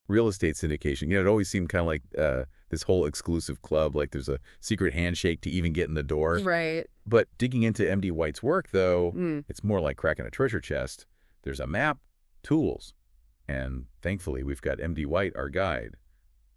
real estate syndication. It always seemed kind of like this whole exclusive club, like there's a secret handshake to even get in the door. Right. But digging into MD White's work, though, Mm. it's more like cracking a treasure chest. There's a map, tools, and thankfully we've got MD White, our guide,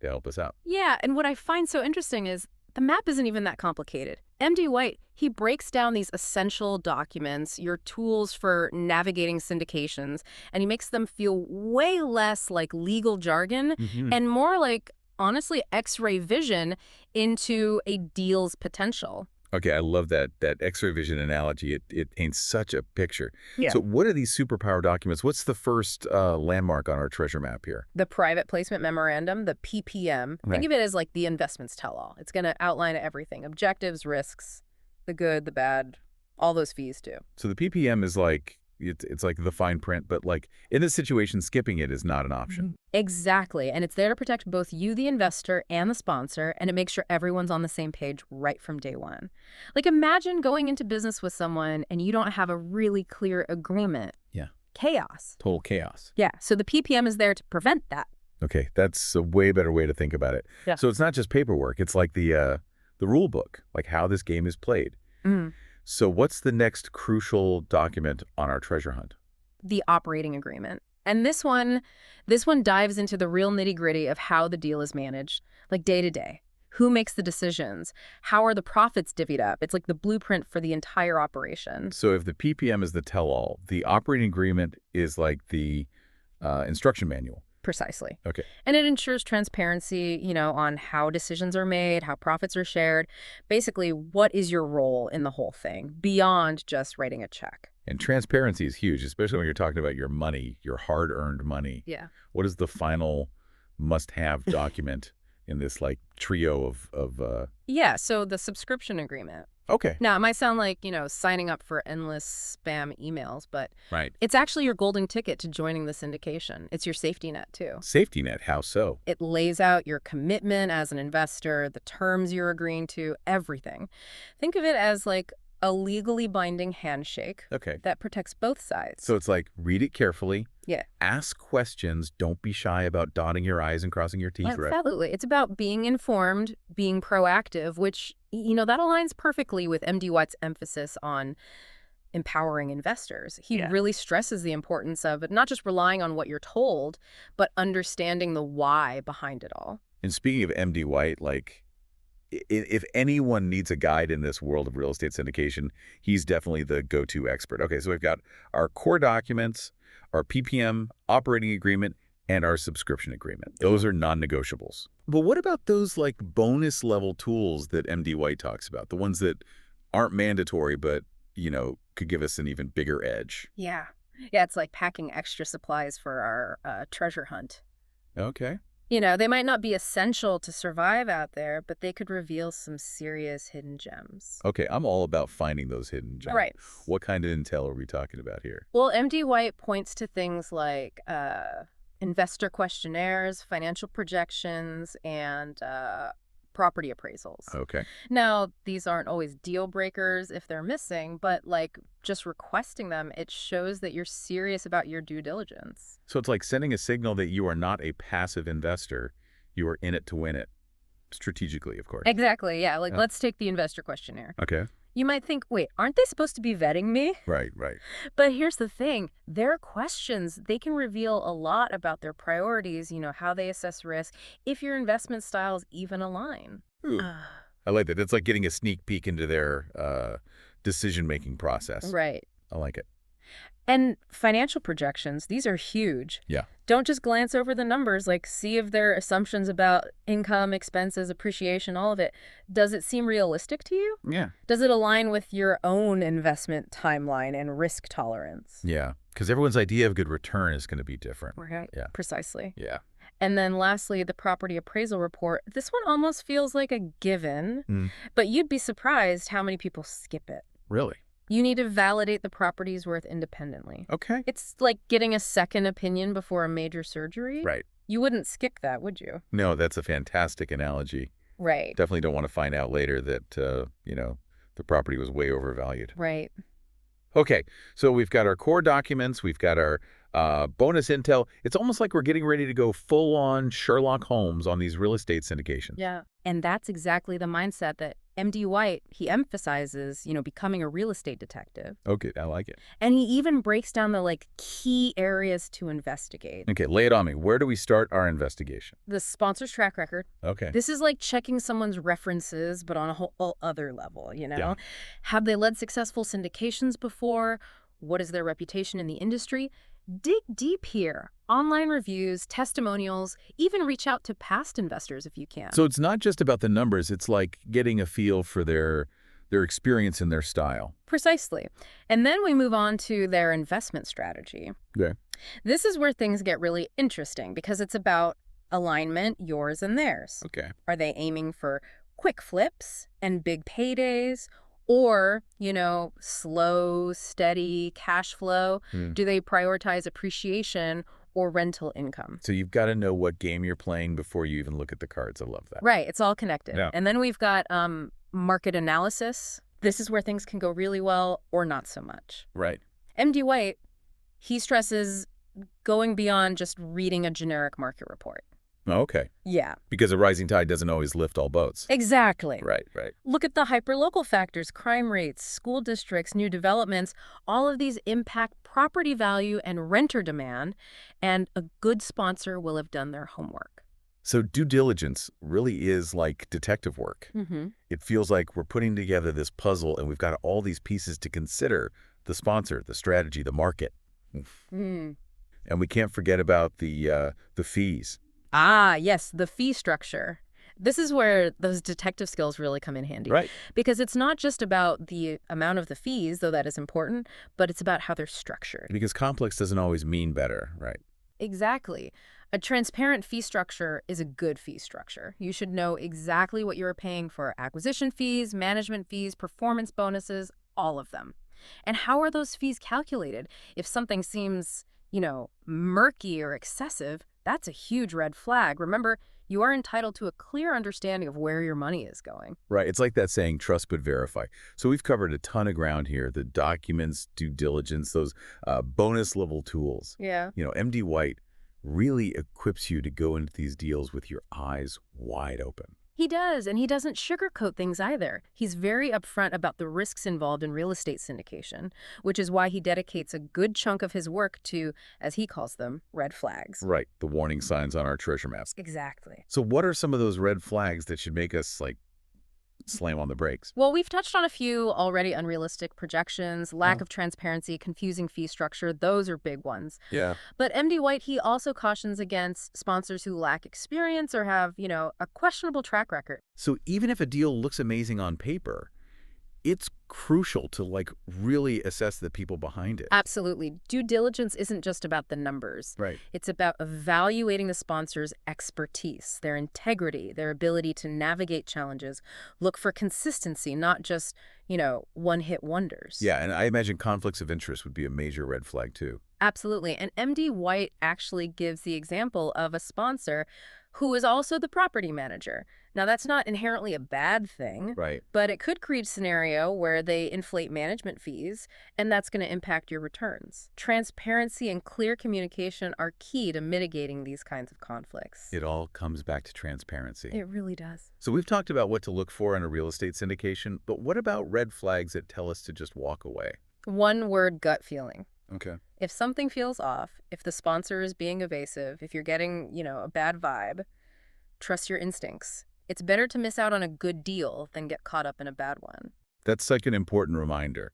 to help us out. Yeah, and what I find so interesting is the map isn't even that complicated. MD White, he breaks down these essential documents, your tools for navigating syndications, and he makes them feel way less like legal jargon and more like, honestly, X-ray vision into a deal's potential. Okay, I love that X-ray vision analogy. It paints such a picture. Yeah. So what are these superpower documents? What's the first landmark on our treasure map here? The private placement memorandum, the PPM, Right. think of it as like the investments tell-all. It's going to outline everything, objectives, risks, the good, the bad, all those fees too. So the PPM is like, it's like the fine print, but like in this situation, skipping it is not an option. Exactly. And it's there to protect both you, the investor, and the sponsor, and it makes sure everyone's on the same page right from day one. Like imagine going into business with someone and you don't have a really clear agreement. Yeah. Chaos. Total chaos. Yeah. So the PPM is there to prevent that. Okay, that's a way better way to think about it. Yeah. So it's not just paperwork. It's like the rule book, like how this game is played. Mm. So what's the next crucial document on our treasure hunt? The operating agreement. And this one dives into the real nitty-gritty of how the deal is managed, like day to day. Who makes the decisions? How are the profits divvied up? It's like the blueprint for the entire operation. So if the PPM is the tell-all, the operating agreement is like the instruction manual. Precisely. Okay. And it ensures transparency, on how decisions are made, how profits are shared. Basically, what is your role in the whole thing beyond just writing a check? And transparency is huge, especially when you're talking about your money, your hard-earned money. Yeah. What is the final must-have document in this like trio of Yeah, so the subscription agreement. Okay. Now, it might sound like, signing up for endless spam emails, but Right. it's actually your golden ticket to joining the syndication. It's your safety net, too. Safety net, how so? It lays out your commitment as an investor, the terms you're agreeing to, everything. Think of it as like a legally binding handshake Okay. that protects both sides. So it's like read it carefully. Yeah. Ask questions. Don't be shy about dotting your I's and crossing your T's. Right. Absolutely. It's about being informed, being proactive, which, that aligns perfectly with MD White's emphasis on empowering investors. He really stresses the importance of not just relying on what you're told, but understanding the why behind it all. And speaking of MD White, like if anyone needs a guide in this world of real estate syndication, he's definitely the go-to expert. Okay, so we've got our core documents, our PPM operating agreement, and our subscription agreement. Those are non-negotiables. But what about those like bonus level tools that MD White talks about? The ones that aren't mandatory, but, could give us an even bigger edge. Yeah. Yeah, it's like packing extra supplies for our treasure hunt. Okay. They might not be essential to survive out there, but they could reveal some serious hidden gems. Okay, I'm all about finding those hidden gems. Right. What kind of intel are we talking about here? Well, MD White points to things like investor questionnaires, financial projections, and property appraisals. Okay. Now, these aren't always deal breakers if they're missing, but like just requesting them, it shows that you're serious about your due diligence. So it's like sending a signal that you are not a passive investor. You are in it to win it. Strategically, of course. Exactly, yeah. Like, let's take the investor questionnaire. Okay. You might think, wait, aren't they supposed to be vetting me? Right. But here's the thing. Their questions, they can reveal a lot about their priorities, how they assess risk, if your investment styles even align. Ooh, I like that. It's like getting a sneak peek into their decision-making process. Right. I like it. And financial projections, these are huge. Yeah. Don't just glance over the numbers, like see if their assumptions about income, expenses, appreciation, all of it. Does it seem realistic to you? Yeah. Does it align with your own investment timeline and risk tolerance? Yeah, because everyone's idea of good return is going to be different. Right. Yeah. Precisely. Yeah. And then lastly, the property appraisal report. This one almost feels like a given, but you'd be surprised how many people skip it. Really? You need to validate the property's worth independently. Okay. It's like getting a second opinion before a major surgery. Right. You wouldn't skip that, would you? No, that's a fantastic analogy. Right. Definitely don't want to find out later that, the property was way overvalued. Right. Okay, so we've got our core documents, we've got our bonus intel. It's almost like we're getting ready to go full-on Sherlock Holmes on these real estate syndications. Yeah. And that's exactly the mindset that MD White, he emphasizes, becoming a real estate detective. Okay, I like it. And he even breaks down the key areas to investigate. Okay, lay it on me. Where do we start our investigation? The sponsor's track record. Okay. This is like checking someone's references, but on a whole other level, Yeah. Have they led successful syndications before? What is their reputation in the industry? Dig deep here. Online reviews, testimonials, even reach out to past investors if you can. So it's not just about the numbers. It's like getting a feel for their experience and their style. Precisely. And then we move on to their investment strategy. Okay. This is where things get really interesting because it's about alignment, yours and theirs. Okay. Are they aiming for quick flips and big paydays? Or, slow, steady cash flow? Do they prioritize appreciation or rental income? So you've got to know what game you're playing before you even look at the cards. I love that. Right. It's all connected. Yeah. And then we've got market analysis. This is where things can go really well or not so much. Right. MD White, he stresses going beyond just reading a generic market report. Okay. Yeah. Because a rising tide doesn't always lift all boats. Exactly. Right, right. Look at the hyperlocal factors, crime rates, school districts, new developments. All of these impact property value and renter demand, and a good sponsor will have done their homework. So due diligence really is like detective work. Mm-hmm. It feels like we're putting together this puzzle and we've got all these pieces to consider: the sponsor, the strategy, the market. And we can't forget about the fees. Ah, yes, the fee structure. This is where those detective skills really come in handy. Right. Because it's not just about the amount of the fees, though that is important, but it's about how they're structured. Because complex doesn't always mean better, right? Exactly. A transparent fee structure is a good fee structure. You should know exactly what you're paying for acquisition fees, management fees, performance bonuses, all of them. And how are those fees calculated? If something seems, murky or excessive, that's a huge red flag. Remember, you are entitled to a clear understanding of where your money is going. Right. It's like that saying, trust but verify. So we've covered a ton of ground here: the documents, due diligence, those bonus level tools. Yeah. MD White really equips you to go into these deals with your eyes wide open. He does, and he doesn't sugarcoat things either. He's very upfront about the risks involved in real estate syndication, which is why he dedicates a good chunk of his work to, as he calls them, red flags. Right. The warning signs on our treasure maps. Exactly. So what are some of those red flags that should make us, slam on the brakes? Well, we've touched on a few already: unrealistic projections, lack of transparency, confusing fee structure. Those are big ones. Yeah. But MD White, he also cautions against sponsors who lack experience or have, a questionable track record. So even if a deal looks amazing on paper, it's crucial to really assess the people behind it. Absolutely. Due diligence isn't just about the numbers. Right. It's about evaluating the sponsor's expertise, their integrity, their ability to navigate challenges. Look for consistency, not just, one-hit wonders. Yeah, and I imagine conflicts of interest would be a major red flag too. Absolutely. And MD White actually gives the example of a sponsor who is also the property manager. Now, that's not inherently a bad thing, Right. but it could create a scenario where they inflate management fees, and that's going to impact your returns. Transparency and clear communication are key to mitigating these kinds of conflicts. It all comes back to transparency. It really does. So we've talked about what to look for in a real estate syndication, but what about red flags that tell us to just walk away? One word: gut feeling. Okay. If something feels off, if the sponsor is being evasive, if you're getting, a bad vibe, trust your instincts. It's better to miss out on a good deal than get caught up in a bad one. That's such an important reminder.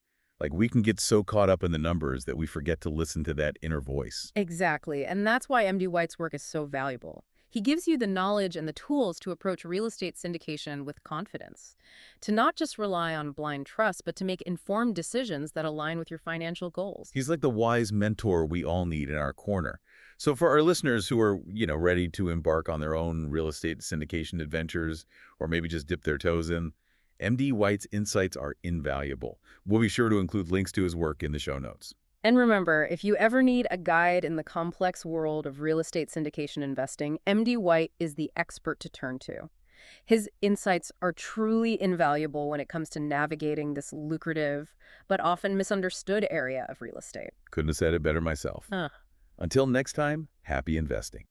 We can get so caught up in the numbers that we forget to listen to that inner voice. Exactly. And that's why MD White's work is so valuable. He gives you the knowledge and the tools to approach real estate syndication with confidence, to not just rely on blind trust, but to make informed decisions that align with your financial goals. He's like the wise mentor we all need in our corner. So for our listeners who are, ready to embark on their own real estate syndication adventures, or maybe just dip their toes in, MD White's insights are invaluable. We'll be sure to include links to his work in the show notes. And remember, if you ever need a guide in the complex world of real estate syndication investing, MD White is the expert to turn to. His insights are truly invaluable when it comes to navigating this lucrative but often misunderstood area of real estate. Couldn't have said it better myself. Huh. Until next time, happy investing.